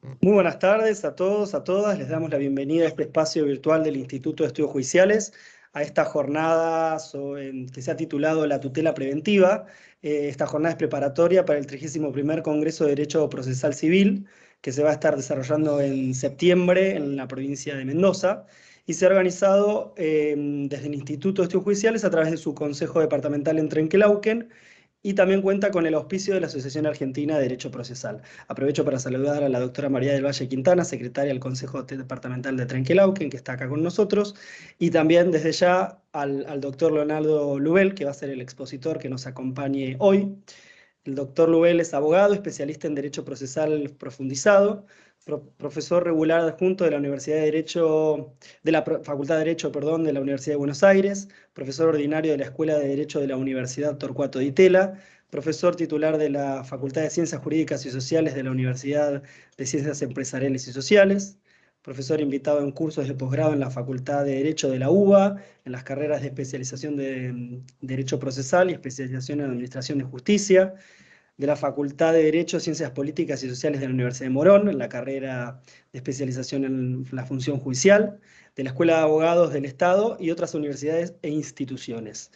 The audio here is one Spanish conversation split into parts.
Muy buenas tardes a todos, a todas. Les damos la bienvenida a este espacio virtual del Instituto de Estudios Judiciales, a esta jornada que se ha titulado La tutela preventiva. Esta jornada es preparatoria para el 31º Congreso de Derecho Procesal Civil, que se va a estar desarrollando en septiembre en la provincia de Mendoza, y se ha organizado desde el Instituto de Estudios Judiciales a través de su Consejo Departamental en Trenquelauquen, y también cuenta con el auspicio de la Asociación Argentina de Derecho Procesal. Aprovecho para saludar a la doctora María del Valle Quintana, secretaria del Consejo Departamental de Trenquelauquen, que está acá con nosotros, y también desde ya al doctor Leonardo Lubel, que va a ser el expositor que nos acompañe hoy. El doctor Lubel es abogado, especialista en Derecho Procesal Profundizado, profesor regular adjunto de la Universidad de Derecho, de la Facultad de Derecho, perdón, de la Universidad de Buenos Aires, profesor ordinario de la Escuela de Derecho de la Universidad Torcuato Di Tella, profesor titular de la Facultad de Ciencias Jurídicas y Sociales de la Universidad de Ciencias Empresariales y Sociales, profesor invitado en cursos de posgrado en la Facultad de Derecho de la UBA, en las carreras de especialización de Derecho Procesal y especialización en Administración de Justicia, de la Facultad de Derecho, Ciencias Políticas y Sociales de la Universidad de Morón, en la carrera de especialización en la función judicial, de la Escuela de Abogados del Estado y otras universidades e instituciones.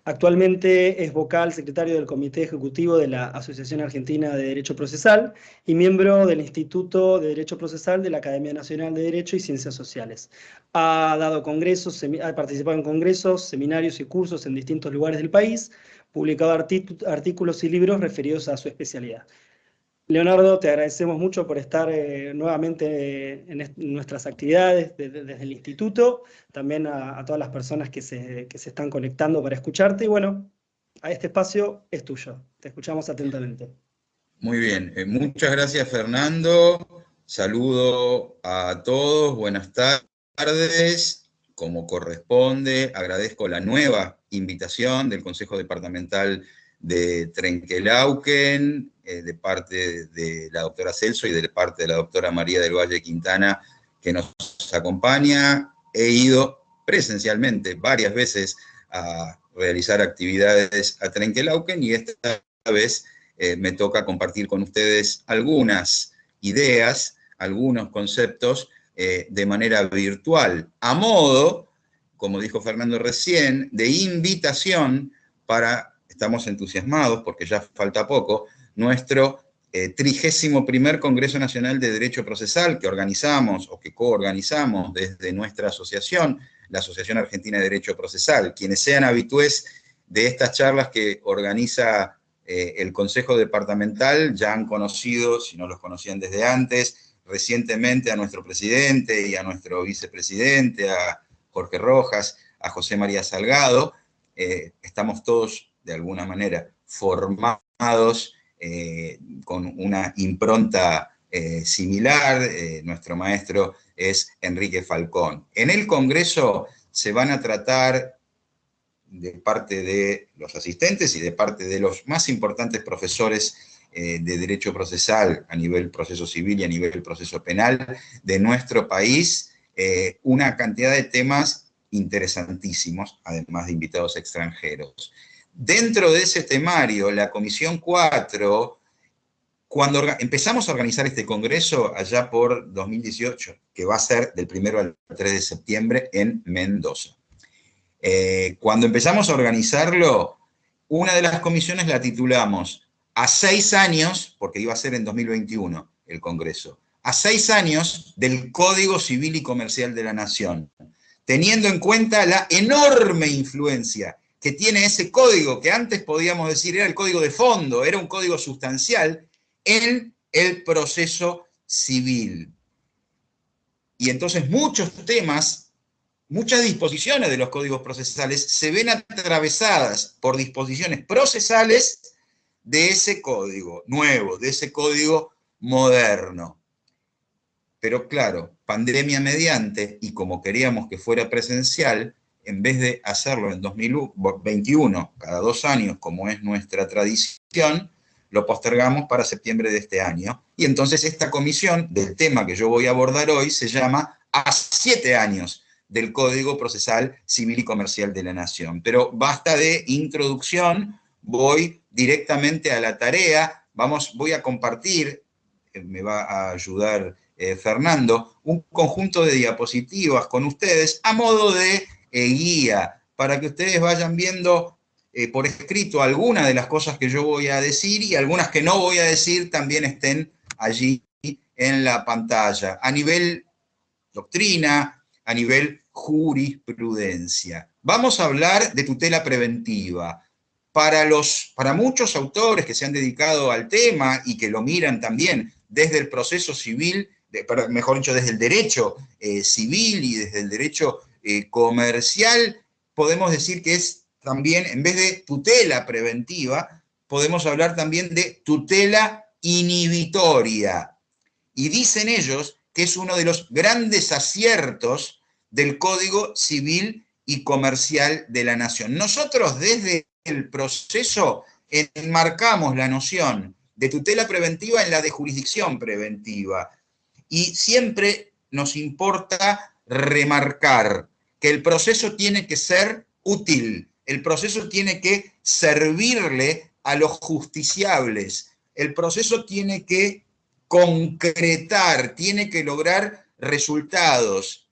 Actualmente es vocal secretario del Comité Ejecutivo de la Asociación Argentina de Derecho Procesal y miembro del Instituto de Derecho Procesal de la Academia Nacional de Derecho y Ciencias Sociales. Ha dado congresos, ha participado en congresos, seminarios y cursos en distintos lugares del país, publicado artículos y libros referidos a su especialidad. Leonardo, te agradecemos mucho por estar nuevamente en nuestras actividades desde el instituto, también a todas las personas que se están conectando para escucharte, y bueno, a este espacio es tuyo. Te escuchamos atentamente. Muy bien, muchas gracias Fernando, saludo a todos, buenas tardes, como corresponde, agradezco la nueva invitación del Consejo Departamental de Trenquelauquen, de parte de la doctora Celso y de parte de la doctora María del Valle Quintana, que nos acompaña. He ido presencialmente varias veces a realizar actividades a Trenquelauquen y esta vez me toca compartir con ustedes algunas ideas, algunos conceptos de manera virtual, a modo, como dijo Fernando recién, de invitación para, estamos entusiasmados porque ya falta poco, nuestro 31º Congreso Nacional de Derecho Procesal que organizamos o que coorganizamos desde nuestra asociación, la Asociación Argentina de Derecho Procesal. Quienes sean habitués de estas charlas que organiza el Consejo Departamental ya han conocido, si no los conocían desde antes, recientemente a nuestro presidente y a nuestro vicepresidente, a Jorge Rojas, a José María Salgado. Estamos todos, de alguna manera, formados con una impronta similar. Nuestro maestro es Enrique Falcón. En el Congreso se van a tratar, de parte de los asistentes y de parte de los más importantes profesores de derecho procesal a nivel proceso civil y a nivel proceso penal de nuestro país, una cantidad de temas interesantísimos, además de invitados extranjeros. Dentro de ese temario, la Comisión 4, cuando empezamos a organizar este congreso allá por 2018, que va a ser del 1 al 3 de septiembre en Mendoza. Cuando empezamos a organizarlo, una de las comisiones la titulamos a 6 años, porque iba a ser en 2021 el Congreso, a 6 años del Código Civil y Comercial de la Nación, teniendo en cuenta la enorme influencia que tiene ese código, que antes podíamos decir era el código de fondo, era un código sustancial, en el proceso civil. Y entonces muchos temas, muchas disposiciones de los códigos procesales se ven atravesadas por disposiciones procesales de ese código nuevo, de ese código moderno. Pero claro, pandemia mediante, y como queríamos que fuera presencial, en vez de hacerlo en 2021, cada 2 años, como es nuestra tradición, lo postergamos para septiembre de este año. Y entonces esta comisión del tema que yo voy a abordar hoy se llama A 7 años del Código Procesal Civil y Comercial de la Nación. Pero basta de introducción, voy directamente a la tarea. Voy a compartir me va a ayudar Fernando, un conjunto de diapositivas con ustedes a modo de guía, para que ustedes vayan viendo por escrito algunas de las cosas que yo voy a decir y algunas que no voy a decir también estén allí en la pantalla, a nivel doctrina, a nivel jurisprudencia. Vamos a hablar de tutela preventiva. Para muchos autores que se han dedicado al tema y que lo miran también desde el proceso civil, mejor dicho, desde el derecho civil y desde el derecho comercial, podemos decir que es también, en vez de tutela preventiva, podemos hablar también de tutela inhibitoria. Y dicen ellos que es uno de los grandes aciertos del Código Civil y Comercial de la Nación. Nosotros desde el proceso enmarcamos la noción de tutela preventiva en la de jurisdicción preventiva. Y siempre nos importa remarcar que el proceso tiene que ser útil, el proceso tiene que servirle a los justiciables, el proceso tiene que concretar, tiene que lograr resultados.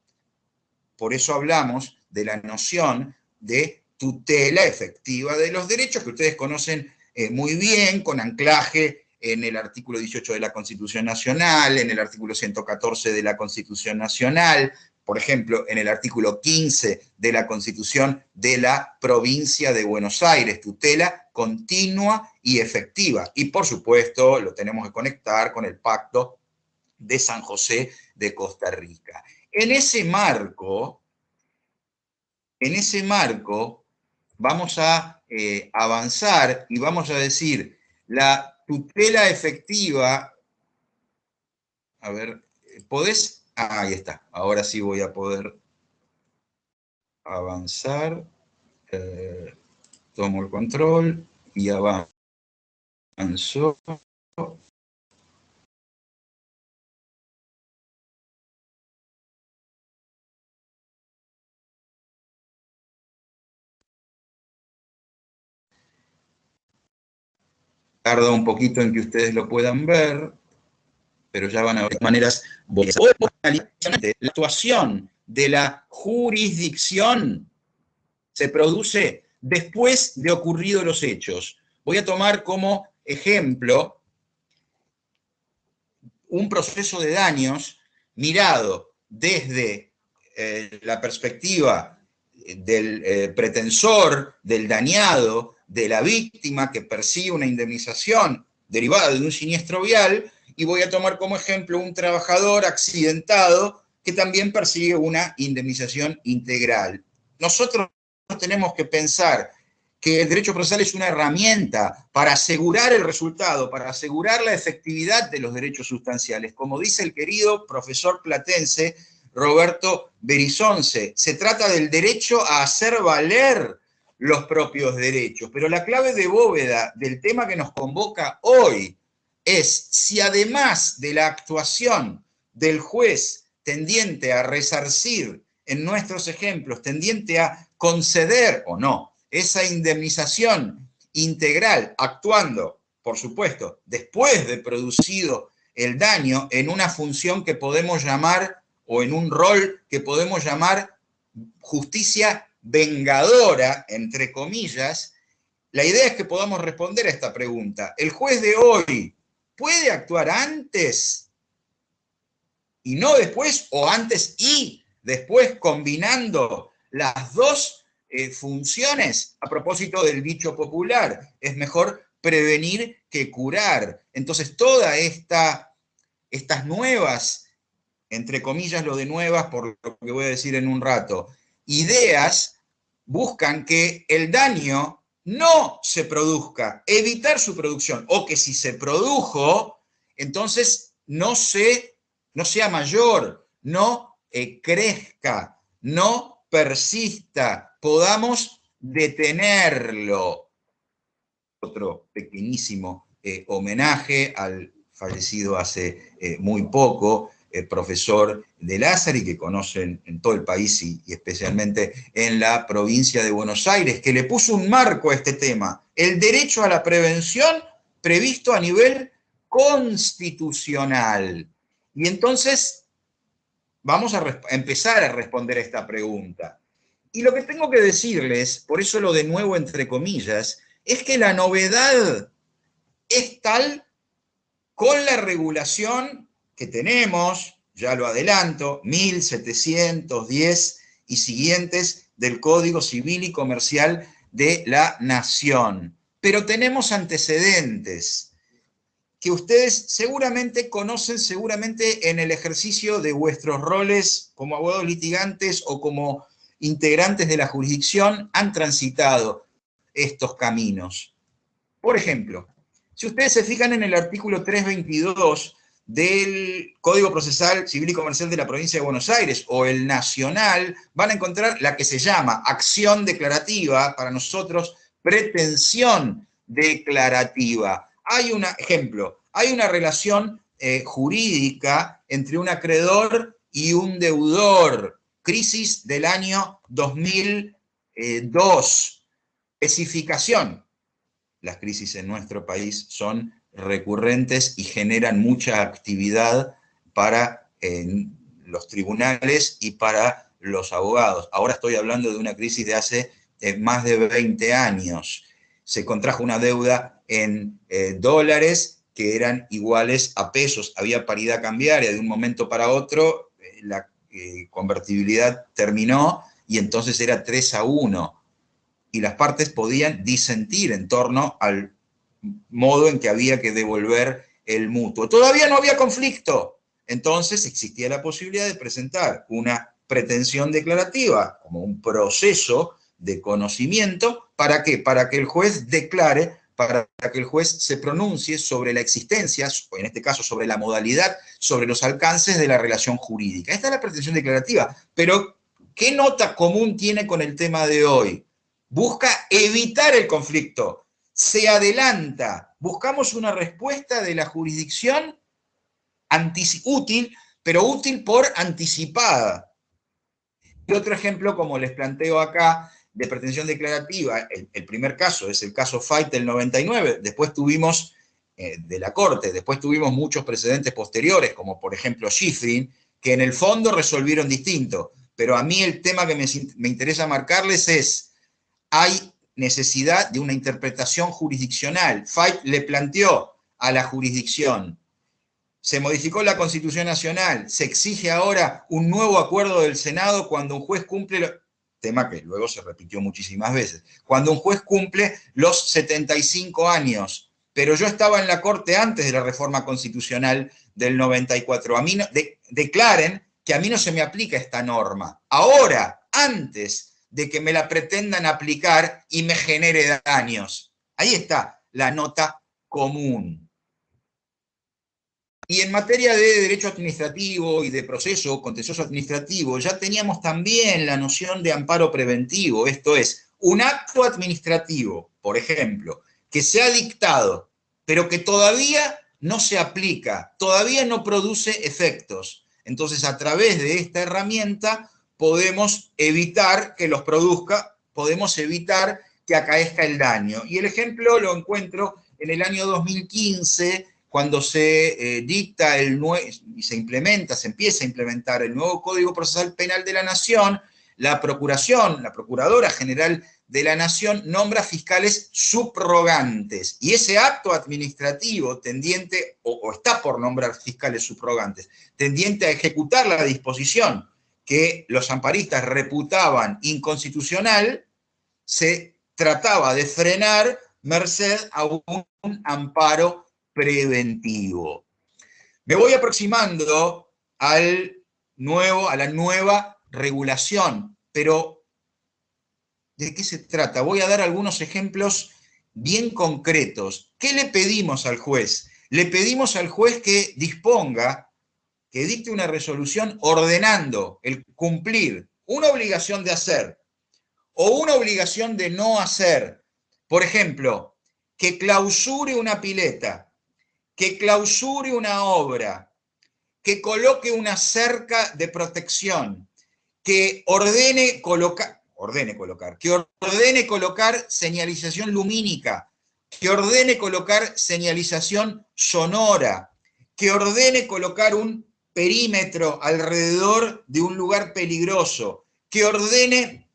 Por eso hablamos de la noción de tutela efectiva de los derechos, que ustedes conocen muy bien, con anclaje en el artículo 18 de la Constitución Nacional, en el artículo 114 de la Constitución Nacional, por ejemplo, en el artículo 15 de la Constitución de la Provincia de Buenos Aires, tutela continua y efectiva. Y por supuesto, lo tenemos que conectar con el Pacto de San José de Costa Rica. En ese marco vamos a avanzar y vamos a decir, la tutela efectiva, a ver, ¿podés? Ah, ahí está, ahora sí voy a poder avanzar, tomo el control y avanzo. Tarda un poquito en que ustedes lo puedan ver, pero ya van a ver maneras. La actuación de la jurisdicción se produce después de ocurridos los hechos. Voy a tomar como ejemplo un proceso de daños mirado desde la perspectiva del pretensor, del dañado, de la víctima que percibe una indemnización derivada de un siniestro vial, y voy a tomar como ejemplo un trabajador accidentado que también persigue una indemnización integral. Nosotros tenemos que pensar que el derecho procesal es una herramienta para asegurar el resultado, para asegurar la efectividad de los derechos sustanciales. Como dice el querido profesor platense Roberto Berizonce, se trata del derecho a hacer valer los propios derechos. Pero la clave de bóveda del tema que nos convoca hoy es si además de la actuación del juez tendiente a resarcir, en nuestros ejemplos, tendiente a conceder o no esa indemnización integral, actuando, por supuesto, después de producido el daño en una función que podemos llamar, o en un rol que podemos llamar justicia vengadora, entre comillas, la idea es que podamos responder a esta pregunta. ¿El juez de hoy puede actuar antes y no después, o antes y después, combinando las dos funciones? A propósito del dicho popular, es mejor prevenir que curar. Entonces, todas estas nuevas, entre comillas lo de nuevas, por lo que voy a decir en un rato, ideas buscan que el daño no se produzca, evitar su producción, o que si se produjo, entonces no sea mayor, no crezca, no persista, podamos detenerlo. Otro pequeñísimo homenaje al fallecido hace muy poco, profesor de Lázari, que conocen en todo el país y especialmente en la provincia de Buenos Aires, que le puso un marco a este tema, el derecho a la prevención previsto a nivel constitucional. Y entonces vamos a empezar a responder a esta pregunta. Y lo que tengo que decirles, por eso lo de nuevo entre comillas, es que la novedad es tal con la regulación que tenemos, ya lo adelanto, 1710 y siguientes del Código Civil y Comercial de la Nación. Pero tenemos antecedentes que ustedes seguramente conocen, seguramente en el ejercicio de vuestros roles como abogados litigantes o como integrantes de la jurisdicción han transitado estos caminos. Por ejemplo, si ustedes se fijan en el artículo 322 del Código Procesal Civil y Comercial de la Provincia de Buenos Aires o el Nacional, van a encontrar la que se llama acción declarativa, para nosotros pretensión declarativa. Hay un ejemplo, hay una relación jurídica entre un acreedor y un deudor, crisis del año 2002, especificación. Las crisis en nuestro país son recurrentes y generan mucha actividad para los tribunales y para los abogados. Ahora estoy hablando de una crisis de hace más de 20 años. Se contrajo una deuda en dólares que eran iguales a pesos. Había paridad cambiaria de un momento para otro, la convertibilidad terminó y entonces era 3-1. Y las partes podían disentir en torno al modo en que había que devolver el mutuo. Todavía no había conflicto, entonces existía la posibilidad de presentar una pretensión declarativa como un proceso de conocimiento. ¿Para qué? Para que el juez declare, para que el juez se pronuncie sobre la existencia, o en este caso sobre la modalidad, sobre los alcances de la relación jurídica. Esta es la pretensión declarativa, pero ¿qué nota común tiene con el tema de hoy? Busca evitar el conflicto, se adelanta, buscamos una respuesta de la jurisdicción útil, pero útil por anticipada. Y otro ejemplo, como les planteo acá, de pretensión declarativa, el primer caso es el caso Fait del 99, después tuvimos de la Corte, después tuvimos muchos precedentes posteriores, como por ejemplo Schifrin, que en el fondo resolvieron distinto, pero a mí el tema que me interesa marcarles es: hay necesidad de una interpretación jurisdiccional. Fait le planteó a la jurisdicción, se modificó la Constitución Nacional, se exige ahora un nuevo acuerdo del Senado cuando un juez cumple, tema que luego se repitió muchísimas veces, cuando un juez cumple los 75 años, pero yo estaba en la Corte antes de la reforma constitucional del 94. A mí declaren que a mí no se me aplica esta norma. Ahora, antes de que me la pretendan aplicar y me genere daños. Ahí está la nota común. Y en materia de derecho administrativo y de proceso contencioso administrativo, ya teníamos también la noción de amparo preventivo, esto es, un acto administrativo, por ejemplo, que se ha dictado, pero que todavía no se aplica, todavía no produce efectos. Entonces, a través de esta herramienta, podemos evitar que los produzca, podemos evitar que acaezca el daño. Y el ejemplo lo encuentro en el año 2015, cuando se dicta y se empieza a implementar el nuevo Código Procesal Penal de la Nación. La Procuradora General de la Nación nombra fiscales subrogantes, y ese acto administrativo tendiente, o está por nombrar fiscales subrogantes, tendiente a ejecutar la disposición que los amparistas reputaban inconstitucional, se trataba de frenar merced a un amparo preventivo. Me voy aproximando a la nueva regulación, pero ¿de qué se trata? Voy a dar algunos ejemplos bien concretos. ¿Qué le pedimos al juez? Le pedimos al juez que disponga, que dicte una resolución ordenando el cumplir una obligación de hacer o una obligación de no hacer. Por ejemplo, que clausure una pileta, que clausure una obra, que coloque una cerca de protección, que ordene colocar señalización lumínica, que ordene colocar señalización sonora, que ordene colocar un perímetro alrededor de un lugar peligroso, que ordene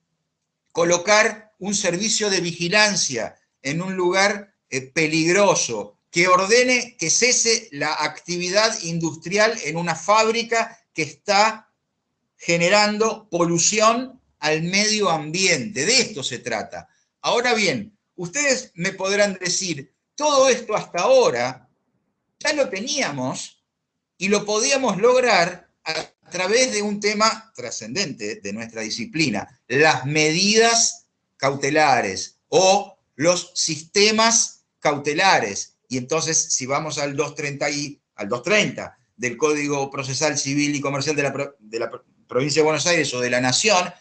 colocar un servicio de vigilancia en un lugar peligroso, que ordene que cese la actividad industrial en una fábrica que está generando polución al medio ambiente. De esto se trata. Ahora bien, ustedes me podrán decir, todo esto hasta ahora ya lo teníamos y lo podíamos lograr a través de un tema trascendente de nuestra disciplina, las medidas cautelares o los sistemas cautelares. Y entonces, si vamos al 230 del Código Procesal Civil y Comercial de la Provincia de Buenos Aires o de la Nación,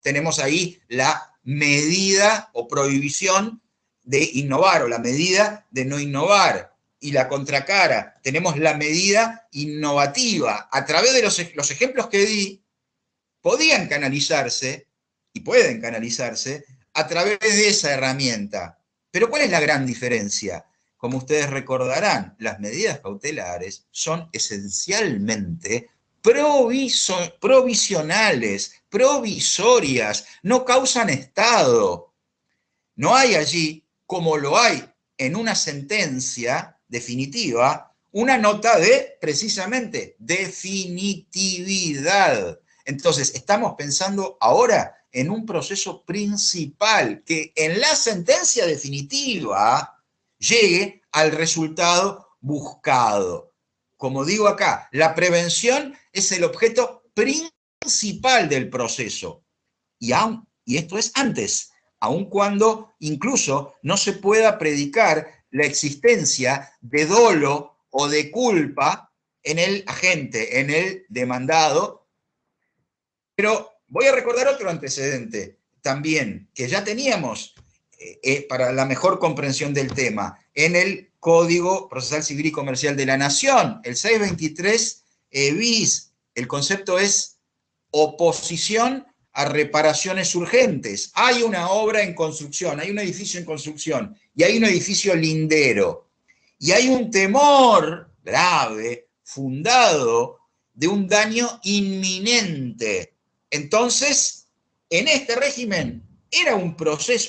tenemos ahí la medida o prohibición de innovar o la medida de no innovar. Y la contracara, tenemos la medida innovativa. A través de los ejemplos que di, podían canalizarse, y pueden canalizarse, a través de esa herramienta. Pero ¿cuál es la gran diferencia? Como ustedes recordarán, las medidas cautelares son esencialmente provisionales, provisorias, no causan estado. No hay allí, como lo hay en una sentencia definitiva, una nota de, precisamente, definitividad. Entonces, estamos pensando ahora en un proceso principal que en la sentencia definitiva llegue al resultado buscado. Como digo acá, la prevención es el objeto principal del proceso. Y esto es antes, aun cuando incluso no se pueda predicar la existencia de dolo o de culpa en el agente, en el demandado. Pero voy a recordar otro antecedente también, que ya teníamos para la mejor comprensión del tema, en el Código Procesal Civil y Comercial de la Nación, el 623 bis. El concepto es oposición a reparaciones urgentes. Hay una obra en construcción, hay un edificio en construcción y hay un edificio lindero. Y hay un temor grave, fundado, de un daño inminente. Entonces, en este régimen es un proceso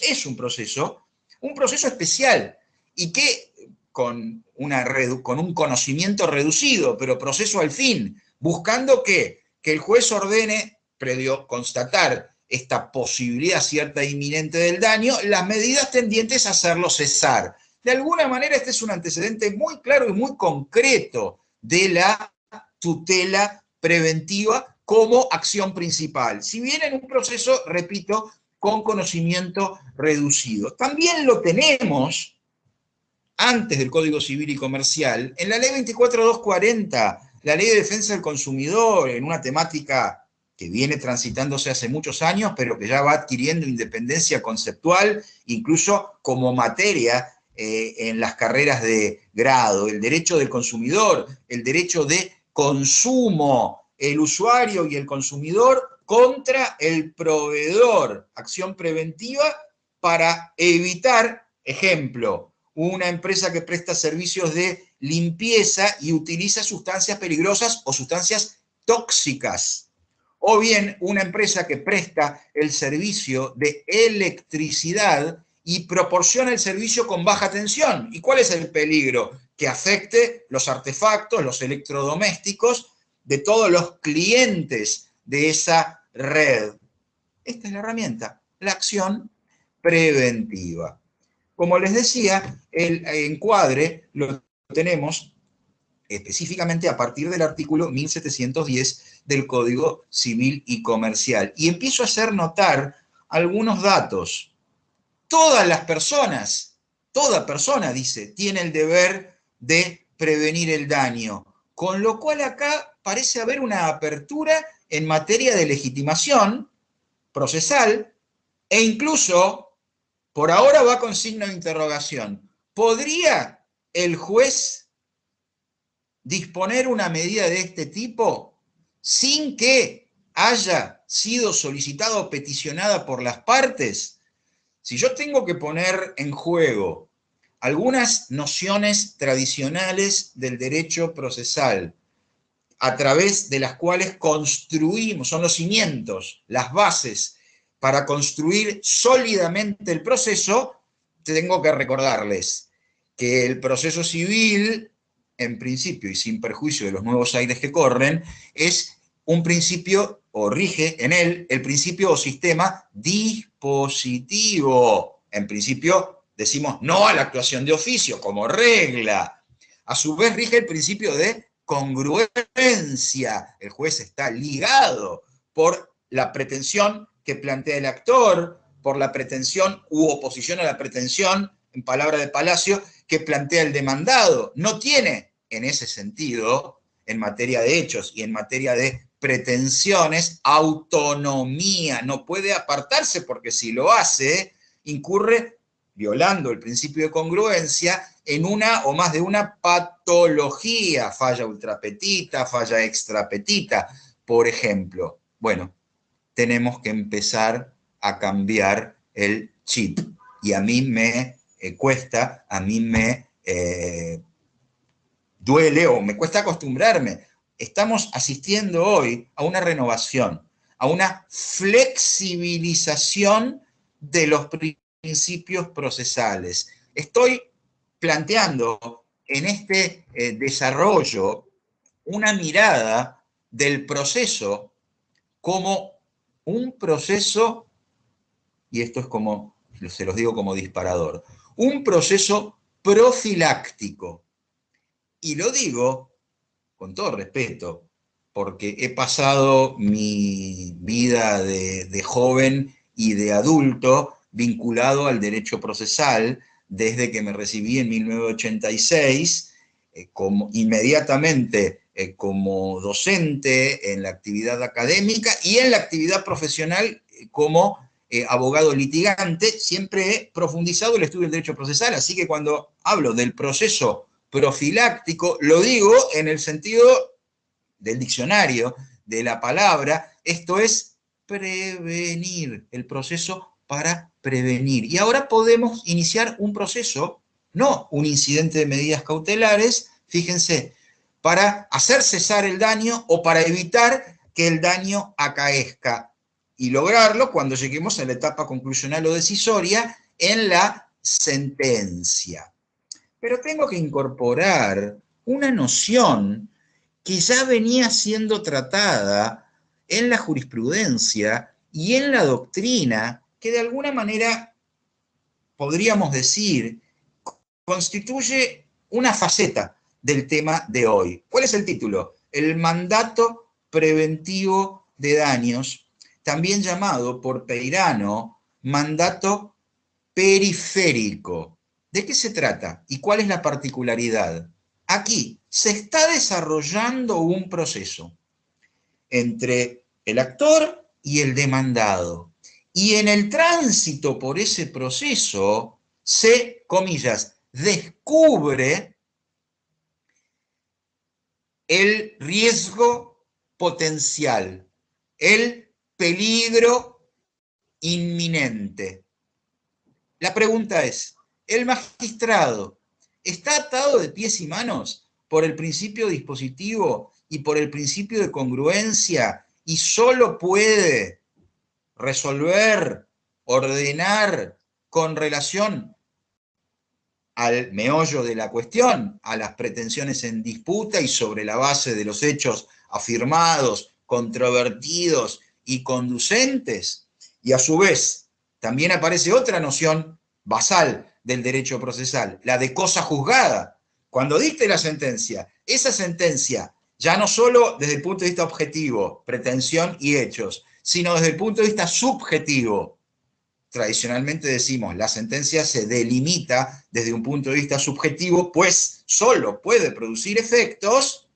especial y que con un conocimiento reducido, pero proceso al fin, buscando que el juez ordene, previo constatar esta posibilidad cierta e inminente del daño, las medidas tendientes a hacerlo cesar. De alguna manera este es un antecedente muy claro y muy concreto de la tutela preventiva como acción principal. Si bien en un proceso, repito, con conocimiento reducido. También lo tenemos antes del Código Civil y Comercial, en la Ley 24240, la Ley de Defensa del Consumidor, en una temática que viene transitándose hace muchos años, pero que ya va adquiriendo independencia conceptual, incluso como materia en las carreras de grado, el derecho del consumidor, el derecho de consumo, el usuario y el consumidor contra el proveedor, acción preventiva para evitar, ejemplo, una empresa que presta servicios de limpieza y utiliza sustancias peligrosas o sustancias tóxicas. O bien una empresa que presta el servicio de electricidad y proporciona el servicio con baja tensión. ¿Y cuál es el peligro? Que afecte los artefactos, los electrodomésticos de todos los clientes de esa red. Esta es la herramienta, la acción preventiva. Como les decía, el encuadre lo tenemos específicamente a partir del artículo 1710 del Código Civil y Comercial. Y empiezo a hacer notar algunos datos. Todas las personas, toda persona, dice, tiene el deber de prevenir el daño. Con lo cual acá parece haber una apertura en materia de legitimación procesal e incluso, por ahora va con signo de interrogación, ¿podría el juez disponer una medida de este tipo sin que haya sido solicitada o peticionada por las partes? Si yo tengo que poner en juego algunas nociones tradicionales del derecho procesal, a través de las cuales construimos, son los cimientos, las bases, para construir sólidamente el proceso, tengo que recordarles que el proceso civil, en principio y sin perjuicio de los nuevos aires que corren, es un principio, o rige en él, el principio o sistema dispositivo. En principio decimos no a la actuación de oficio como regla. A su vez rige el principio de congruencia. El juez está ligado por la pretensión que plantea el actor, por la pretensión u oposición a la pretensión, en palabra de Palacio, que plantea el demandado. No tiene, en ese sentido, en materia de hechos y en materia de pretensiones, autonomía. No puede apartarse porque si lo hace, incurre, violando el principio de congruencia, en una o más de una patología, falla ultrapetita, falla extrapetita, por ejemplo. Bueno, tenemos que empezar a cambiar el chip. Y a mí me cuesta, a mí me duele o me cuesta acostumbrarme. Estamos asistiendo hoy a una renovación, a una flexibilización de los principios procesales. Estoy planteando en este desarrollo una mirada del proceso como un proceso, y esto es como, se los digo como disparador, un proceso profiláctico. Y lo digo con todo respeto, porque he pasado mi vida de joven y de adulto vinculado al derecho procesal desde que me recibí en 1986, inmediatamente como docente en la actividad académica y en la actividad profesional como abogado litigante. Siempre he profundizado el estudio del derecho procesal, así que cuando hablo del proceso profiláctico, lo digo en el sentido del diccionario, de la palabra, esto es prevenir, el proceso para prevenir. Y ahora podemos iniciar un proceso, no un incidente de medidas cautelares, fíjense, para hacer cesar el daño o para evitar que el daño acaezca, y lograrlo cuando lleguemos a la etapa conclusional o decisoria en la sentencia. Pero tengo que incorporar una noción que ya venía siendo tratada en la jurisprudencia y en la doctrina, que de alguna manera, podríamos decir, constituye una faceta del tema de hoy. ¿Cuál es el título? El mandato preventivo de daños, también llamado por Peirano mandato periférico. ¿De qué se trata? ¿Y cuál es la particularidad? Aquí se está desarrollando un proceso entre el actor y el demandado. Y en el tránsito por ese proceso se, comillas, descubre el riesgo potencial, el peligro inminente. La pregunta es, ¿el magistrado está atado de pies y manos por el principio dispositivo y por el principio de congruencia y solo puede resolver, ordenar con relación al meollo de la cuestión, a las pretensiones en disputa y sobre la base de los hechos afirmados, controvertidos y conducentes? Y a su vez, también aparece otra noción basal del derecho procesal, la de cosa juzgada. Cuando dicte la sentencia, esa sentencia, ya no solo desde el punto de vista objetivo, pretensión y hechos, sino desde el punto de vista subjetivo. Tradicionalmente decimos, la sentencia se delimita desde un punto de vista subjetivo, pues solo puede producir efectos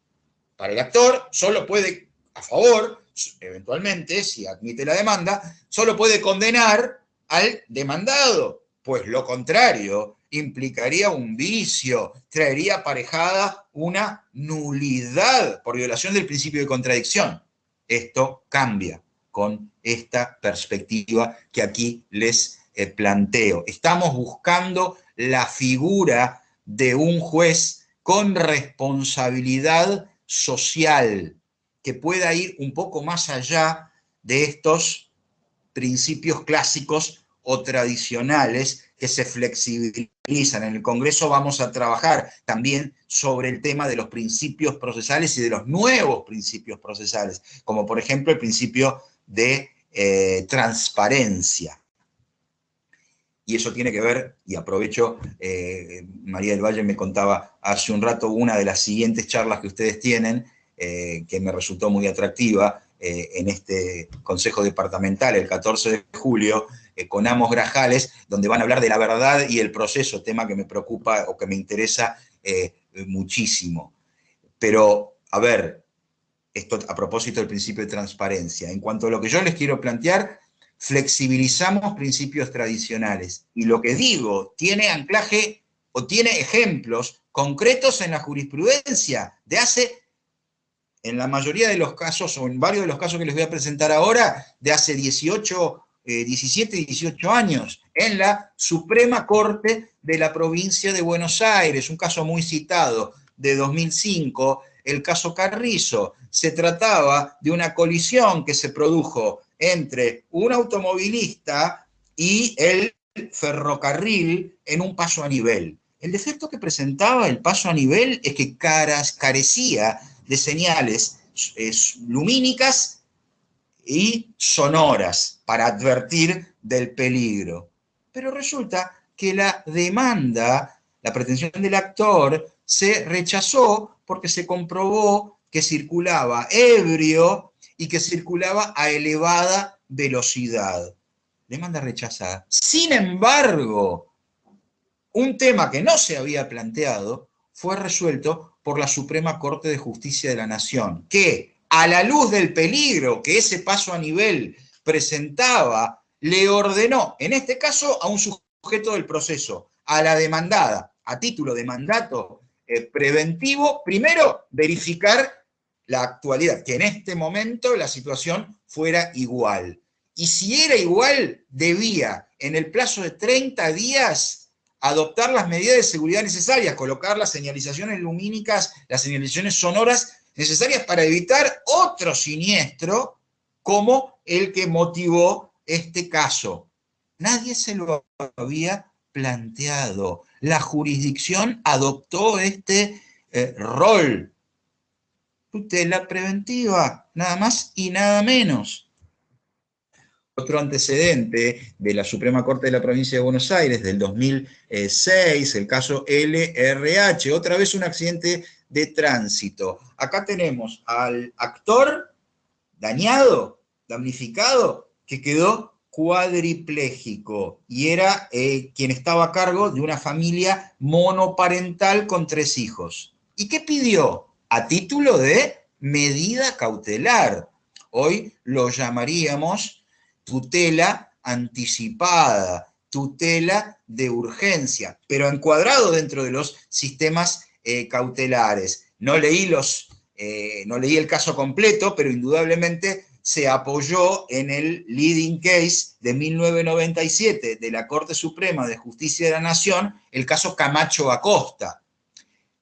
para el actor, solo puede, a favor, eventualmente, si admite la demanda, solo puede condenar al demandado, pues lo contrario implicaría un vicio, traería aparejada una nulidad por violación del principio de contradicción. Esto cambia con esta perspectiva que aquí les planteo. Estamos buscando la figura de un juez con responsabilidad social, que pueda ir un poco más allá de estos principios clásicos o tradicionales que se flexibilizan. En el Congreso vamos a trabajar también sobre el tema de los principios procesales y de los nuevos principios procesales, como por ejemplo el principio de transparencia. Y eso tiene que ver, y aprovecho, María del Valle me contaba hace un rato una de las siguientes charlas que ustedes tienen, que me resultó muy atractiva, en este Consejo Departamental, el 14 de julio, con Amos Grajales, donde van a hablar de la verdad y el proceso, tema que me preocupa o que me interesa muchísimo. Pero, a ver, esto a propósito del principio de transparencia. En cuanto a lo que yo les quiero plantear, flexibilizamos principios tradicionales. Y lo que digo tiene anclaje o tiene ejemplos concretos en la jurisprudencia de hace, en la mayoría de los casos, o en varios de los casos que les voy a presentar ahora, de hace 17 y 18 años, en la Suprema Corte de la Provincia de Buenos Aires, un caso muy citado de 2005, el caso Carrizo. Se trataba de una colisión que se produjo entre un automovilista y el ferrocarril en un paso a nivel. El defecto que presentaba el paso a nivel es que carecía de señales lumínicas y sonoras para advertir del peligro. Pero resulta que la demanda, la pretensión del actor, se rechazó porque se comprobó que circulaba ebrio y que circulaba a elevada velocidad. Demanda rechazada. Sin embargo, un tema que no se había planteado fue resuelto por la Suprema Corte de Justicia de la Nación, que a la luz del peligro que ese paso a nivel presentaba, le ordenó, en este caso a un sujeto del proceso, a la demandada, a título de mandato preventivo, primero verificar la actualidad, que en este momento la situación fuera igual. Y si era igual, debía, en el plazo de 30 días, adoptar las medidas de seguridad necesarias, colocar las señalizaciones lumínicas, las señalizaciones sonoras necesarias para evitar otro siniestro como el que motivó este caso. Nadie se lo había planteado. La jurisdicción adoptó este rol. Tutela preventiva, nada más y nada menos. Otro antecedente de la Suprema Corte de la Provincia de Buenos Aires del 2006, el caso LRH, otra vez un accidente de tránsito. Acá tenemos al actor dañado, damnificado, que quedó cuadripléjico y era quien estaba a cargo de una familia monoparental con 3 hijos. ¿Y qué pidió? A título de medida cautelar. Hoy lo llamaríamos tutela anticipada, tutela de urgencia, pero encuadrado dentro de los sistemas cautelares. No leí el caso completo, pero indudablemente se apoyó en el leading case de 1997 de la Corte Suprema de Justicia de la Nación, el caso Camacho Acosta.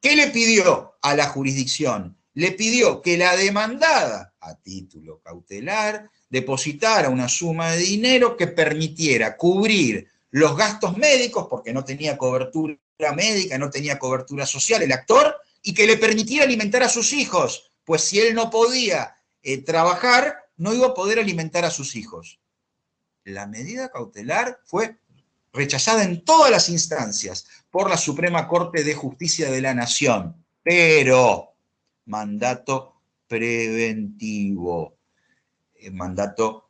¿Qué le pidió a la jurisdicción? Le pidió que la demandada, a título cautelar, depositara una suma de dinero que permitiera cubrir los gastos médicos, porque no tenía cobertura médica, no tenía cobertura social el actor, y que le permitiera alimentar a sus hijos, pues si él no podía trabajar, no iba a poder alimentar a sus hijos. La medida cautelar fue rechazada en todas las instancias por la Suprema Corte de Justicia de la Nación, pero mandato preventivo, mandato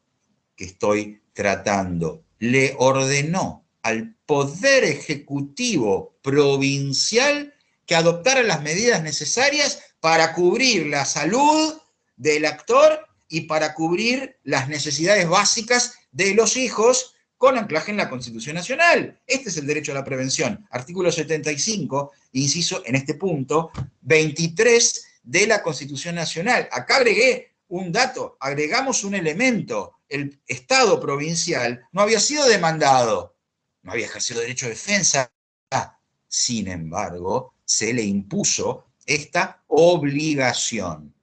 que estoy tratando, le ordenó al Poder Ejecutivo Provincial que adoptara las medidas necesarias para cubrir la salud del actor y para cubrir las necesidades básicas de los hijos con anclaje en la Constitución Nacional. Este es el derecho a la prevención. Artículo 75, inciso en este punto, 23 de la Constitución Nacional. Acá agregué un dato, agregamos un elemento. El Estado provincial no había sido demandado, no había ejercido derecho de defensa, Sin embargo, se le impuso esta obligación.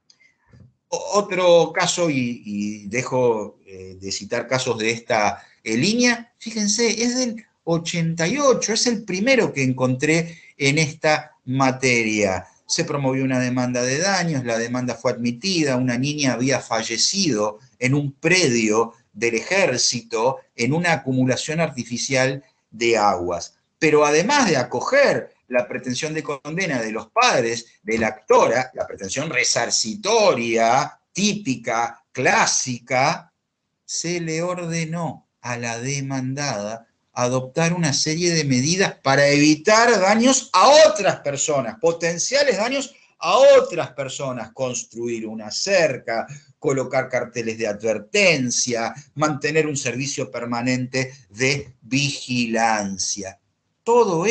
Otro caso, y dejo de citar casos de esta línea, fíjense, es del 88, es el primero que encontré en esta materia. Se promovió una demanda de daños, la demanda fue admitida, una niña había fallecido en un predio del ejército en una acumulación artificial de aguas. Pero además de acoger la pretensión de condena de los padres de la actora, la pretensión resarcitoria, típica, clásica, se le ordenó a la demandada adoptar una serie de medidas para evitar daños a otras personas, potenciales daños a otras personas, construir una cerca, colocar carteles de advertencia, mantener un servicio permanente de vigilancia. Todos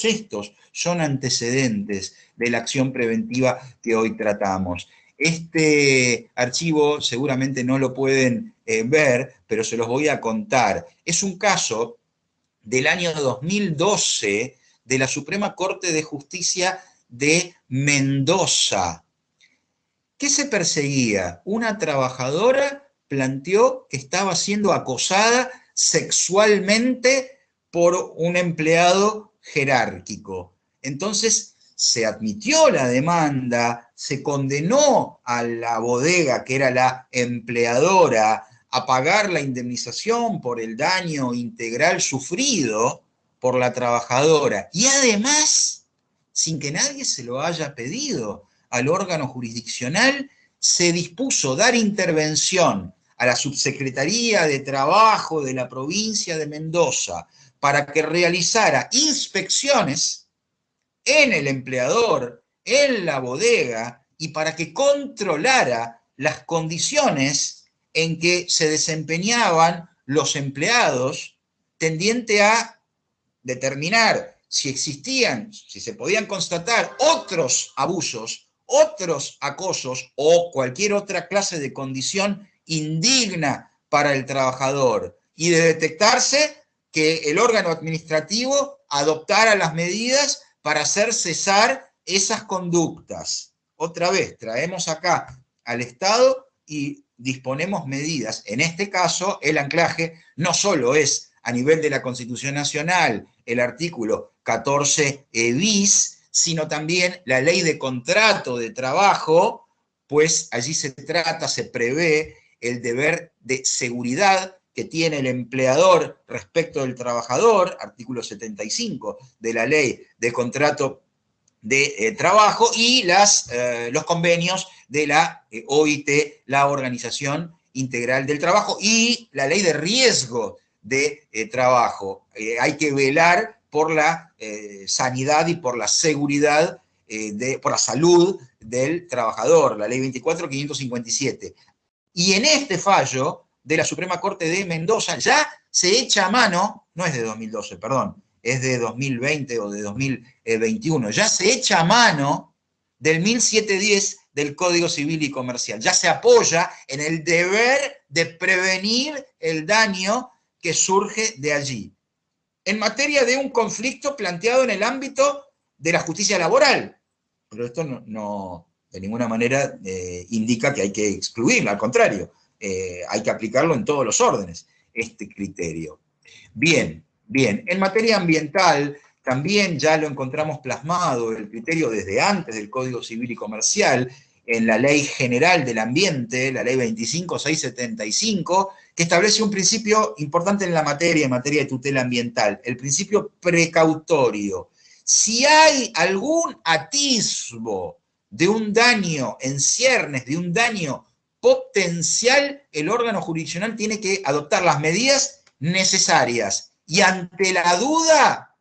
estos son antecedentes de la acción preventiva que hoy tratamos. Este archivo seguramente no lo pueden ver, pero se los voy a contar. Es un caso del año 2012 de la Suprema Corte de Justicia de Mendoza. ¿Qué se perseguía? Una trabajadora planteó que estaba siendo acosada sexualmente por un empleado jerárquico. Entonces se admitió la demanda, se condenó a la bodega, que era la empleadora, a pagar la indemnización por el daño integral sufrido por la trabajadora. Y además, sin que nadie se lo haya pedido al órgano jurisdiccional, se dispuso dar intervención a la Subsecretaría de Trabajo de la provincia de Mendoza para que realizara inspecciones en el empleador, en la bodega, y para que controlara las condiciones en que se desempeñaban los empleados, tendiente a determinar si existían, si se podían constatar otros abusos, otros acosos o cualquier otra clase de condición indigna para el trabajador, y de detectarse que el órgano administrativo adoptara las medidas para hacer cesar esas conductas. Otra vez, traemos acá al Estado y disponemos medidas. En este caso, el anclaje no solo es a nivel de la Constitución Nacional, el artículo 14 bis, sino también la ley de contrato de trabajo, pues allí se prevé el deber de seguridad que tiene el empleador respecto del trabajador, artículo 75 de la ley de contrato de trabajo, y los convenios de la OIT, la Organización Integral del Trabajo, y la ley de riesgo de trabajo. Hay que velar por la sanidad y por la seguridad, por la salud del trabajador, la ley 24.557. Y en este fallo de la Suprema Corte de Mendoza ya se echa a mano, no es de 2012, perdón, es de 2020 o de 2021, ya se echa a mano del 1710 del Código Civil y Comercial, ya se apoya en el deber de prevenir el daño que surge de allí, en materia de un conflicto planteado en el ámbito de la justicia laboral. Pero esto no de ninguna manera indica que hay que excluirlo, al contrario, hay que aplicarlo en todos los órdenes, este criterio. Bien, en materia ambiental también ya lo encontramos plasmado el criterio desde antes del Código Civil y Comercial, en la Ley General del Ambiente, la Ley 25.675, que establece un principio importante en materia de tutela ambiental, el principio precautorio. Si hay algún atisbo de un daño en ciernes, de un daño potencial, el órgano jurisdiccional tiene que adoptar las medidas necesarias. Y ante la duda,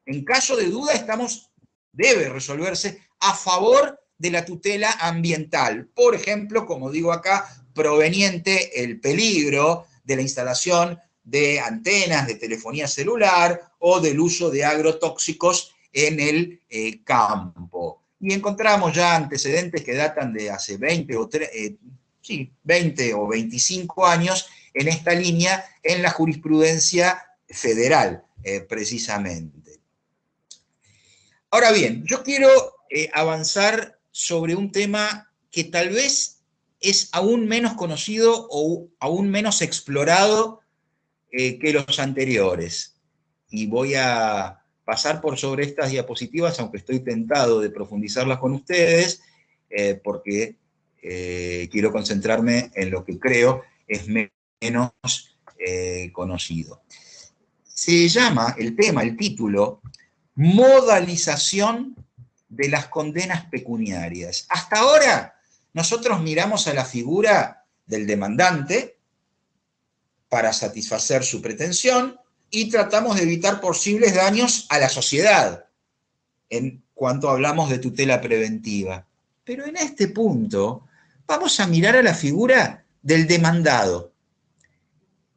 en caso de duda, debe resolverse a favor de la tutela ambiental. Por ejemplo, como digo acá, proveniente el peligro de la instalación de antenas de telefonía celular o del uso de agrotóxicos en el campo. Y encontramos ya antecedentes que datan de hace 20 o 25 años en esta línea, en la jurisprudencia federal, precisamente. Ahora bien, yo quiero avanzar sobre un tema que tal vez es aún menos conocido o aún menos explorado que los anteriores. Y voy a pasar por sobre estas diapositivas, aunque estoy tentado de profundizarlas con ustedes, porque quiero concentrarme en lo que creo es menos conocido. Se llama el tema, el título, modalización de las condenas pecuniarias. Hasta ahora, nosotros miramos a la figura del demandante para satisfacer su pretensión y tratamos de evitar posibles daños a la sociedad en cuanto hablamos de tutela preventiva. Pero en este punto vamos a mirar a la figura del demandado.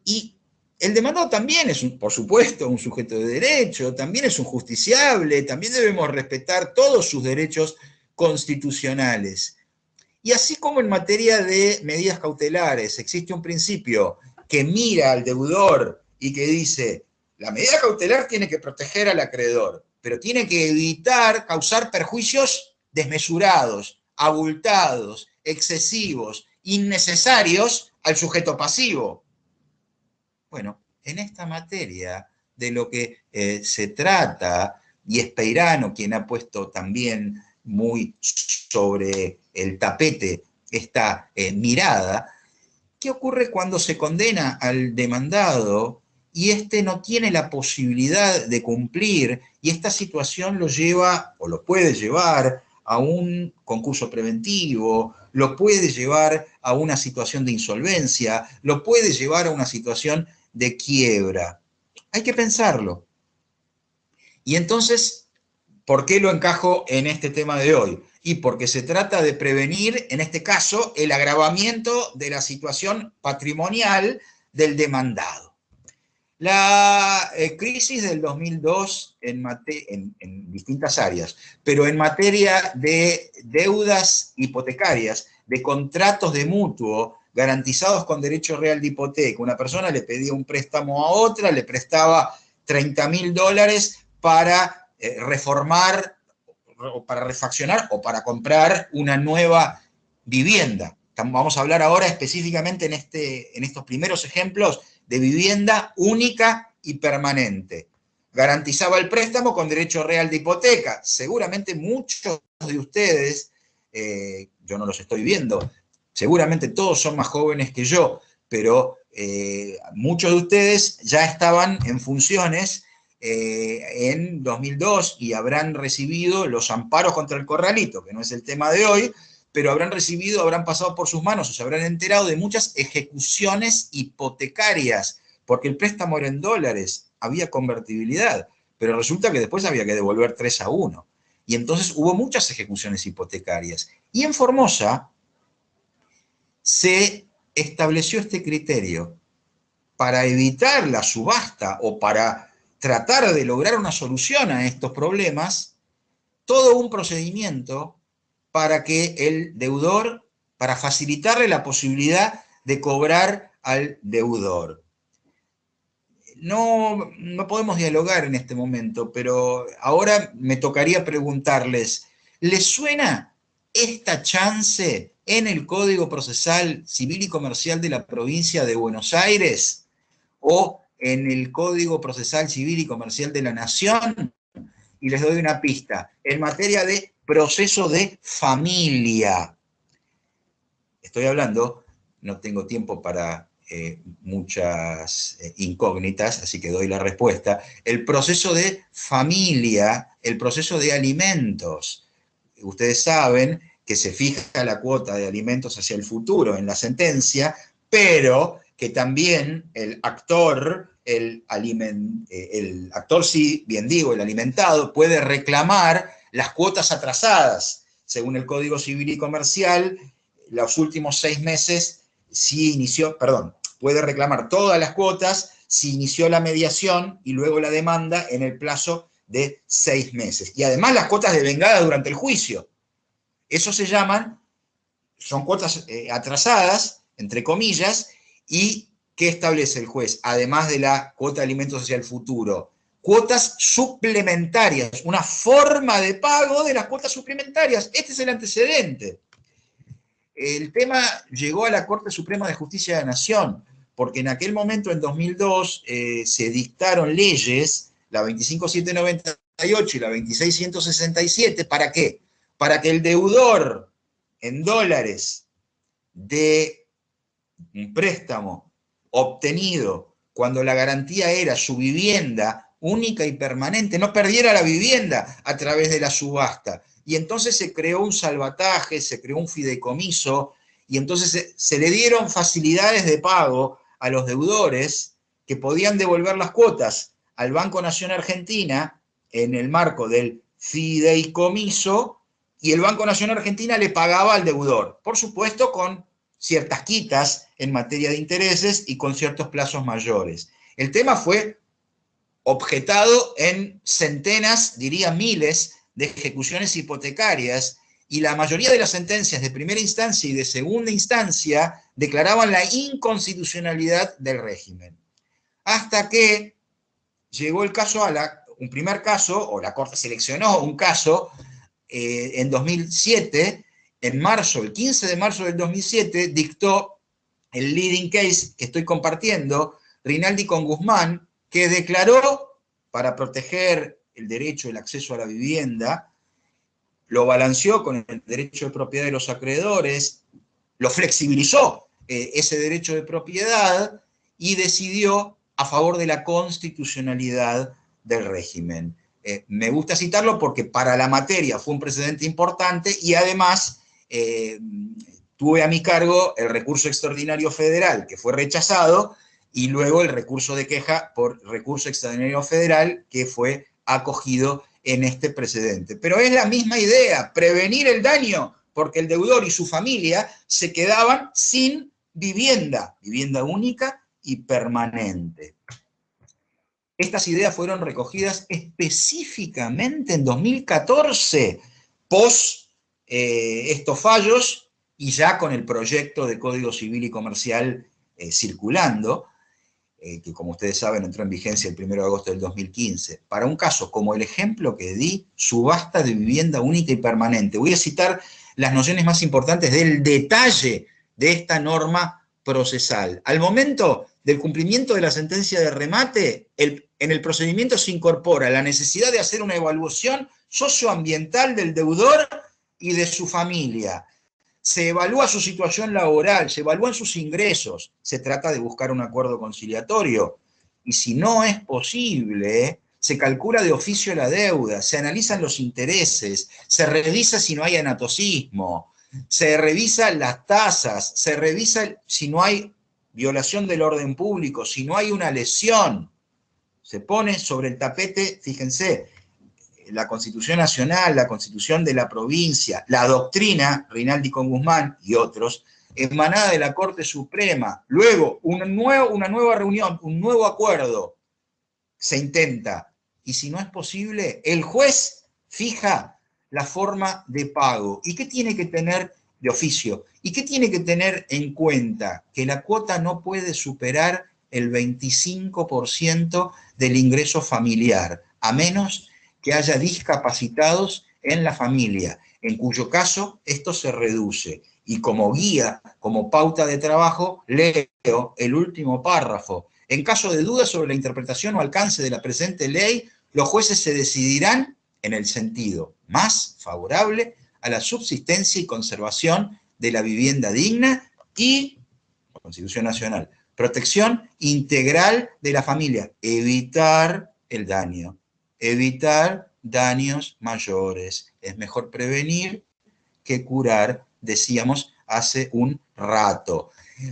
Y el demandado también es, por supuesto, un sujeto de derecho, también es un justiciable, también debemos respetar todos sus derechos constitucionales. Y así como en materia de medidas cautelares existe un principio que mira al deudor y que dice, la medida cautelar tiene que proteger al acreedor, pero tiene que evitar causar perjuicios desmesurados, abultados, excesivos, innecesarios al sujeto pasivo. Bueno, en esta materia de lo que se trata, y es Peirano quien ha puesto también muy sobre el tapete esta mirada, ¿qué ocurre cuando se condena al demandado y éste no tiene la posibilidad de cumplir y esta situación lo lleva o lo puede llevar a un concurso preventivo, lo puede llevar a una situación de insolvencia, lo puede llevar a una situación de quiebra? Hay que pensarlo. Y entonces, ¿por qué lo encajo en este tema de hoy? Y porque se trata de prevenir, en este caso, el agravamiento de la situación patrimonial del demandado. La crisis del 2002 en distintas áreas, pero en materia de deudas hipotecarias, de contratos de mutuo garantizados con derecho real de hipoteca. Una persona le pedía un préstamo a otra, le prestaba $30.000 para reformar, o para refaccionar o para comprar una nueva vivienda. Vamos a hablar ahora específicamente en estos primeros ejemplos de vivienda única y permanente. Garantizaba el préstamo con derecho real de hipoteca. Seguramente muchos de ustedes, yo no los estoy viendo, seguramente todos son más jóvenes que yo, pero muchos de ustedes ya estaban en funciones en 2002 y habrán recibido los amparos contra el corralito, que no es el tema de hoy, pero habrán recibido, habrán pasado por sus manos o se habrán enterado de muchas ejecuciones hipotecarias, porque el préstamo era en dólares, había convertibilidad, pero resulta que después había que devolver 3-1. Y entonces hubo muchas ejecuciones hipotecarias. Y en Formosa se estableció este criterio para evitar la subasta o para tratar de lograr una solución a estos problemas, todo un procedimiento para que el deudor, para facilitarle la posibilidad de cobrar al deudor. No podemos dialogar en este momento, pero ahora me tocaría preguntarles, ¿les suena esta chance en el Código Procesal Civil y Comercial de la provincia de Buenos Aires o en el Código Procesal Civil y Comercial de la Nación? Y les doy una pista, en materia de proceso de familia. Estoy hablando, no tengo tiempo para muchas incógnitas, así que doy la respuesta. El proceso de familia, el proceso de alimentos. Ustedes saben que se fija la cuota de alimentos hacia el futuro en la sentencia, pero que también el actor, el actor, sí, bien digo, el alimentado, puede reclamar las cuotas atrasadas. Según el Código Civil y Comercial, los últimos 6 meses, si inició, puede reclamar todas las cuotas si inició la mediación y luego la demanda en el plazo de 6 meses. Y además las cuotas devengadas durante el juicio. Eso se llaman, son cuotas atrasadas, entre comillas, y ¿qué establece el juez? Además de la cuota de alimentos hacia el futuro, cuotas suplementarias, una forma de pago de las cuotas suplementarias. Este es el antecedente. El tema llegó a la Corte Suprema de Justicia de la Nación, porque en aquel momento, en 2002, se dictaron leyes, la 25798 y la 26167, ¿para qué? Para que el deudor en dólares de un préstamo obtenido cuando la garantía era su vivienda única y permanente, no perdiera la vivienda a través de la subasta. Y entonces se creó un salvataje, se creó un fideicomiso, y entonces se le dieron facilidades de pago a los deudores que podían devolver las cuotas al Banco Nación Argentina en el marco del fideicomiso, y el Banco Nación Argentina le pagaba al deudor, por supuesto con ciertas quitas en materia de intereses y con ciertos plazos mayores. El tema fue objetado en centenas, diría miles, de ejecuciones hipotecarias, y la mayoría de las sentencias de primera instancia y de segunda instancia declaraban la inconstitucionalidad del régimen. Hasta que llegó el caso un primer caso, o la Corte seleccionó un caso en 2007, en marzo, el 15 de marzo del 2007, dictó el leading case que estoy compartiendo, Rinaldi con Guzmán, que declaró, para proteger el derecho, el acceso a la vivienda, lo balanceó con el derecho de propiedad de los acreedores, lo flexibilizó ese derecho de propiedad y decidió a favor de la constitucionalidad del régimen. Me gusta citarlo porque para la materia fue un precedente importante, y además tuve a mi cargo el recurso extraordinario federal, que fue rechazado, y luego el recurso de queja por recurso extraordinario federal, que fue acogido en este precedente. Pero es la misma idea, prevenir el daño, porque el deudor y su familia se quedaban sin vivienda única y permanente. Estas ideas fueron recogidas específicamente en 2014, pos estos fallos, y ya con el proyecto de Código Civil y Comercial circulando, que como ustedes saben entró en vigencia el 1 de agosto del 2015, para un caso como el ejemplo que di, subasta de vivienda única y permanente. Voy a citar las nociones más importantes del detalle de esta norma procesal. Al momento del cumplimiento de la sentencia de remate, en el procedimiento se incorpora la necesidad de hacer una evaluación socioambiental del deudor y de su familia. Se evalúa su situación laboral, se evalúan sus ingresos, se trata de buscar un acuerdo conciliatorio. Y si no es posible, se calcula de oficio la deuda, se analizan los intereses, se revisa si no hay anatocismo, se revisan las tasas, se revisa si no hay violación del orden público, si no hay una lesión. Se pone sobre el tapete, fíjense, la Constitución Nacional, la Constitución de la provincia, la doctrina, Rinaldi con Guzmán y otros, emanada de la Corte Suprema. Luego, una nueva reunión, un nuevo acuerdo se intenta. Y si no es posible, el juez fija la forma de pago. ¿Y qué tiene que tener de oficio? ¿Y qué tiene que tener en cuenta? Que la cuota no puede superar el 25% del ingreso familiar, a menos que haya discapacitados en la familia, en cuyo caso esto se reduce. Y como guía, como pauta de trabajo, leo el último párrafo. En caso de dudas sobre la interpretación o alcance de la presente ley, los jueces se decidirán en el sentido más favorable a la subsistencia y conservación de la vivienda digna y, la Constitución Nacional, protección integral de la familia, evitar el daño. Evitar daños mayores. Es mejor prevenir que curar, decíamos hace un rato.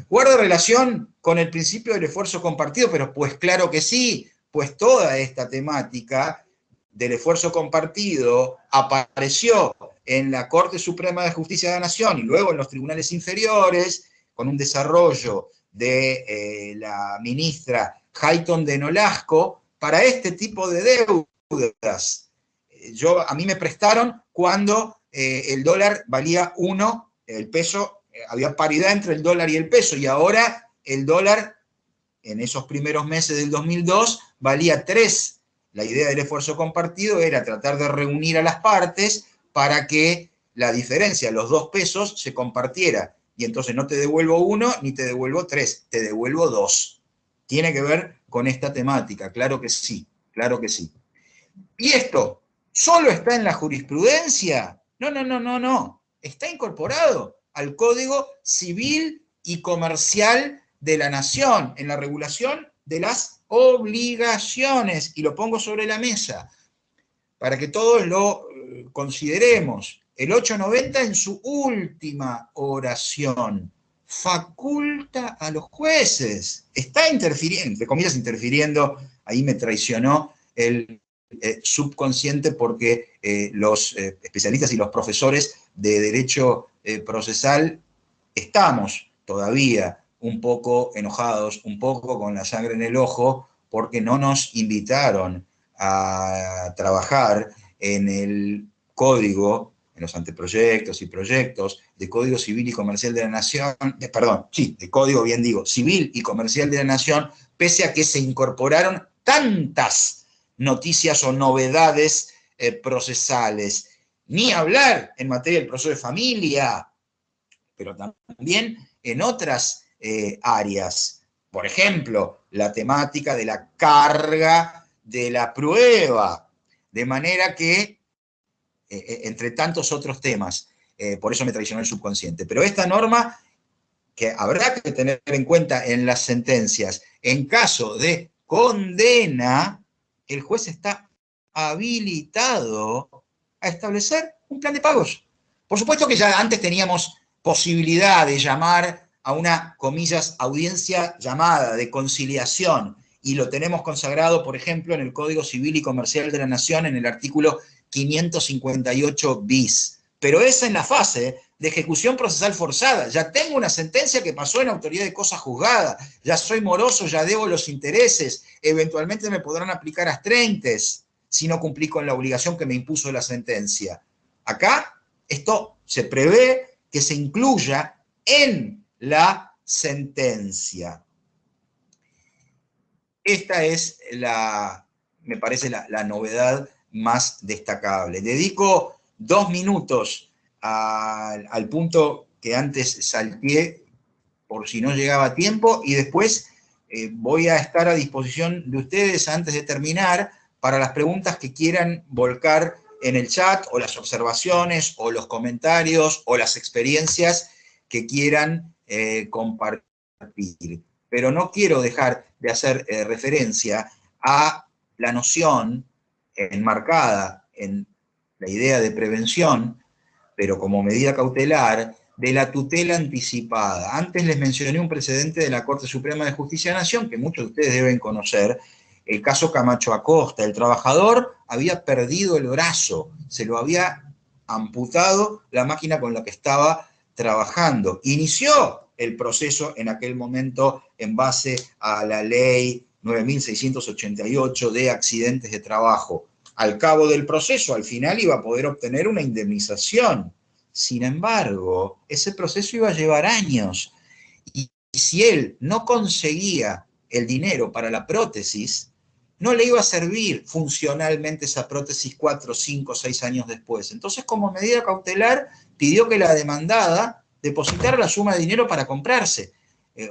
¿Guarda relación con el principio del esfuerzo compartido? Pero pues claro que sí, pues toda esta temática del esfuerzo compartido apareció en la Corte Suprema de Justicia de la Nación y luego en los tribunales inferiores, con un desarrollo de la ministra Hayton de Nolasco, para este tipo de deudas. A mí me prestaron cuando el dólar valía 1, el peso, había paridad entre el dólar y el peso, y ahora el dólar, en esos primeros meses del 2002, valía 3 La idea del esfuerzo compartido era tratar de reunir a las partes para que la diferencia, los 2 pesos, se compartiera. Y entonces no te devuelvo 1 ni te devuelvo 3, te devuelvo 2. Tiene que ver con esta temática, claro que sí, claro que sí. ¿Y esto solo está en la jurisprudencia? No, no, no, no, no. Está incorporado al Código Civil y Comercial de la Nación, en la regulación de las obligaciones. Y lo pongo sobre la mesa para que todos lo consideremos. El 890 en su última oración faculta a los jueces. Está interfiriendo, entre comillas interfiriendo, ahí me traicionó el subconsciente porque los especialistas y los profesores de derecho procesal estamos todavía un poco enojados, un poco con la sangre en el ojo, porque no nos invitaron a trabajar en el código, en los anteproyectos y proyectos de Código Civil y Comercial de la Nación, de Código, bien digo, Civil y Comercial de la Nación, pese a que se incorporaron tantas noticias o novedades procesales. Ni hablar en materia del proceso de familia, pero también en otras áreas. Por ejemplo, la temática de la carga de la prueba, de manera que, entre tantos otros temas, por eso me traicionó el subconsciente. Pero esta norma, que habrá que tener en cuenta en las sentencias, en caso de condena, el juez está habilitado a establecer un plan de pagos. Por supuesto que ya antes teníamos posibilidad de llamar a una, comillas, audiencia llamada de conciliación, y lo tenemos consagrado, por ejemplo, en el Código Civil y Comercial de la Nación, en el artículo 558 bis. Pero es en la fase de ejecución procesal forzada. Ya tengo una sentencia que pasó en autoridad de cosa juzgada, ya soy moroso, ya debo los intereses, eventualmente me podrán aplicar astreintes si no cumplí con la obligación que me impuso la sentencia. Acá, esto se prevé que se incluya en la sentencia. Esta es me parece la novedad más destacable. Dedico 2 minutos al punto que antes salteé por si no llegaba a tiempo, y después voy a estar a disposición de ustedes antes de terminar para las preguntas que quieran volcar en el chat, o las observaciones, o los comentarios, o las experiencias que quieran compartir. Pero no quiero dejar de hacer referencia a la noción enmarcada en la idea de prevención, pero como medida cautelar, de la tutela anticipada. Antes les mencioné un precedente de la Corte Suprema de Justicia de la Nación, que muchos de ustedes deben conocer, el caso Camacho Acosta. El trabajador había perdido el brazo, se lo había amputado la máquina con la que estaba trabajando. Inició el proceso en aquel momento en base a la ley 9.688 de accidentes de trabajo. Al cabo del proceso, al final iba a poder obtener una indemnización. Sin embargo, ese proceso iba a llevar años. Y si él no conseguía el dinero para la prótesis, no le iba a servir funcionalmente esa prótesis 4, 5, 6 años después. Entonces, como medida cautelar, pidió que la demandada depositara la suma de dinero para comprarse,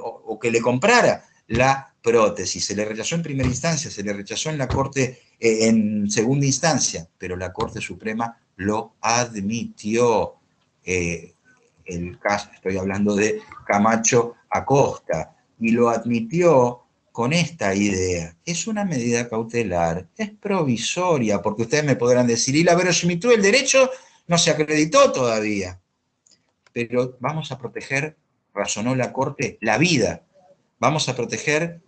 o que le comprara la prótesis. Se le rechazó en primera instancia, se le rechazó en la Corte en segunda instancia, pero la Corte Suprema lo admitió. El caso, estoy hablando de Camacho Acosta, y lo admitió con esta idea. Es una medida cautelar, es provisoria, porque ustedes me podrán decir, y la verosimilitud del derecho no se acreditó todavía. Pero vamos a proteger, razonó la Corte, la vida. Vamos a proteger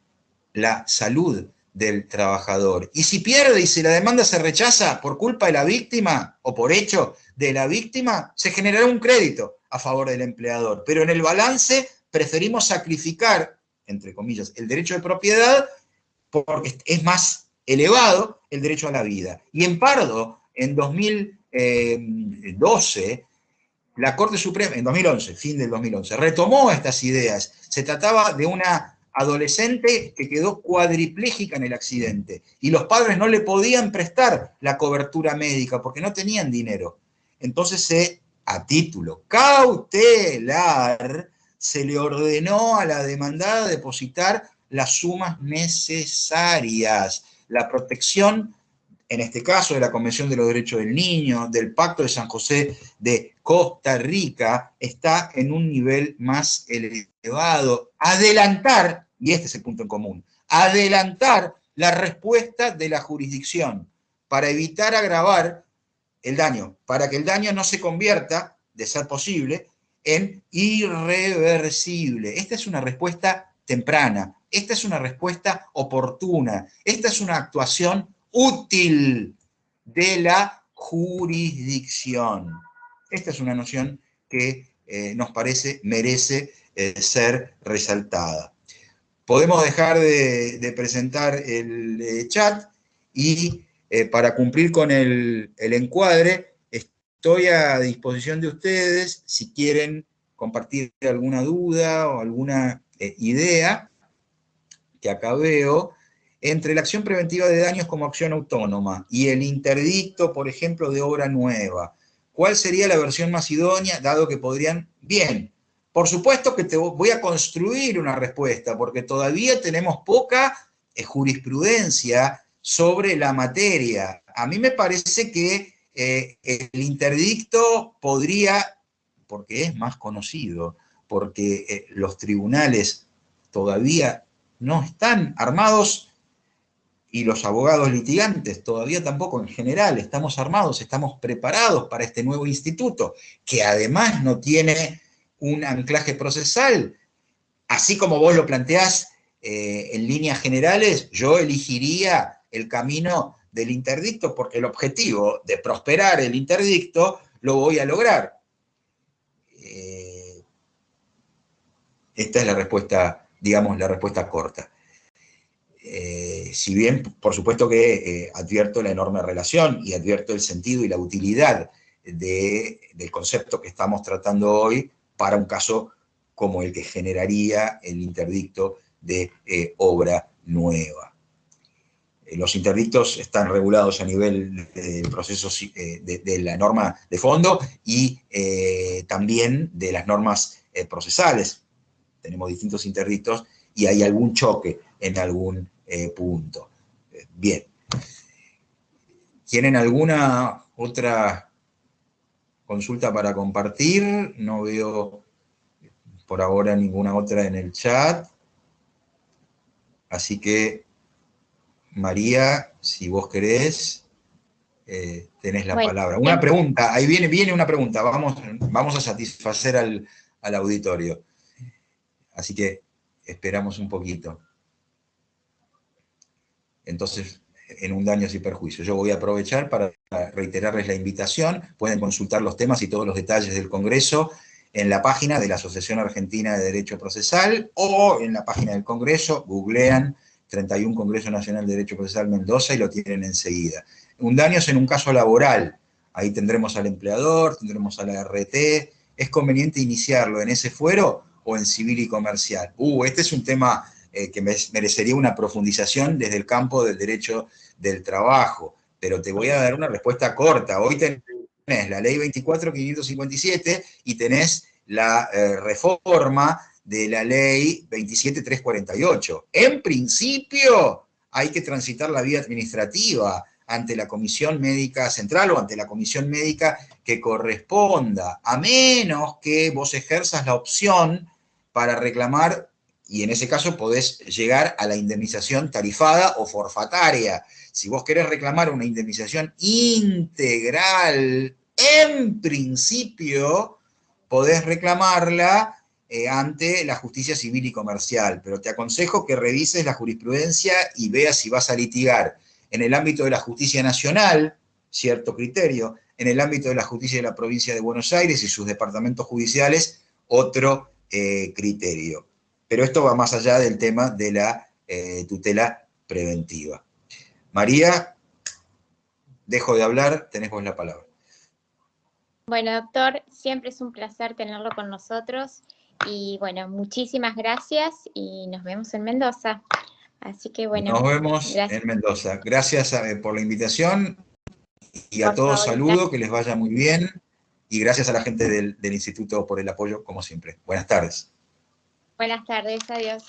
la salud del trabajador. Y si pierde y si la demanda se rechaza por culpa de la víctima o por hecho de la víctima, se generará un crédito a favor del empleador. Pero en el balance preferimos sacrificar, entre comillas, el derecho de propiedad, porque es más elevado el derecho a la vida. Y en Pardo, en 2012, la Corte Suprema, en 2011, fin del 2011, retomó estas ideas. Se trataba de una adolescente que quedó cuadripléjica en el accidente y los padres no le podían prestar la cobertura médica porque no tenían dinero. Entonces, a título cautelar, se le ordenó a la demandada depositar las sumas necesarias, la protección, en este caso de la Convención de los Derechos del Niño, del Pacto de San José de Costa Rica, está en un nivel más elevado. Adelantar, y este es el punto en común, adelantar la respuesta de la jurisdicción para evitar agravar el daño, para que el daño no se convierta, de ser posible, en irreversible. Esta es una respuesta temprana, esta es una respuesta oportuna, esta es una actuación útil de la jurisdicción. Esta es una noción que nos parece merece ser resaltada. Podemos dejar de presentar el chat y para cumplir con el encuadre, estoy a disposición de ustedes si quieren compartir alguna duda o alguna idea que acá veo, entre la acción preventiva de daños como acción autónoma y el interdicto, por ejemplo, de obra nueva. ¿Cuál sería la versión más idónea, dado que podrían? Bien, por supuesto que te voy a construir una respuesta, porque todavía tenemos poca jurisprudencia sobre la materia. A mí me parece que el interdicto podría, porque es más conocido, porque los tribunales todavía no están armados y los abogados litigantes todavía tampoco en general estamos armados, estamos preparados para este nuevo instituto, que además no tiene un anclaje procesal. Así como vos lo planteás en líneas generales, yo elegiría el camino del interdicto porque el objetivo de prosperar el interdicto lo voy a lograr. Esta es la respuesta, digamos, la respuesta corta. Si bien, por supuesto que advierto la enorme relación y advierto el sentido y la utilidad del concepto que estamos tratando hoy para un caso como el que generaría el interdicto de obra nueva. Los interdictos están regulados a nivel de procesos de la norma de fondo y también de las normas procesales. Tenemos distintos interdictos y hay algún choque en algún punto. Bien. ¿Tienen alguna otra consulta para compartir? No veo por ahora ninguna otra en el chat. Así que, María, si vos querés, tenés la palabra. Una pregunta, ahí viene una pregunta. Vamos a satisfacer al auditorio. Así que esperamos un poquito. Entonces, en un daños y perjuicios. Yo voy a aprovechar para reiterarles la invitación. Pueden consultar los temas y todos los detalles del Congreso en la página de la Asociación Argentina de Derecho Procesal o en la página del Congreso, googlean 31 Congreso Nacional de Derecho Procesal Mendoza y lo tienen enseguida. Un daños en un caso laboral. Ahí tendremos al empleador, tendremos a la RT. ¿Es conveniente iniciarlo en ese fuero o en civil y comercial? Este es un tema que merecería una profundización desde el campo del derecho del trabajo, pero te voy a dar una respuesta corta. Hoy tenés la ley 24.557 y tenés la reforma de la ley 27.348. En principio, hay que transitar la vía administrativa ante la Comisión Médica Central o ante la Comisión Médica que corresponda, a menos que vos ejerzas la opción para reclamar, y en ese caso podés llegar a la indemnización tarifada o forfataria. Si vos querés reclamar una indemnización integral, en principio podés reclamarla ante la justicia civil y comercial, pero te aconsejo que revises la jurisprudencia y veas si vas a litigar en el ámbito de la justicia nacional, cierto criterio, en el ámbito de la justicia de la provincia de Buenos Aires y sus departamentos judiciales, otro criterio. Pero esto va más allá del tema de la tutela preventiva. María, dejo de hablar, tenés vos la palabra. Bueno, doctor, siempre es un placer tenerlo con nosotros Y bueno, muchísimas gracias y nos vemos en Mendoza. Así que bueno. Nos vemos gracias. en Mendoza. Gracias por la invitación y a Por todos favor, saludo, gracias. que les vaya muy bien. Y gracias a la gente del instituto por el apoyo, como siempre. Buenas tardes. Buenas tardes, adiós.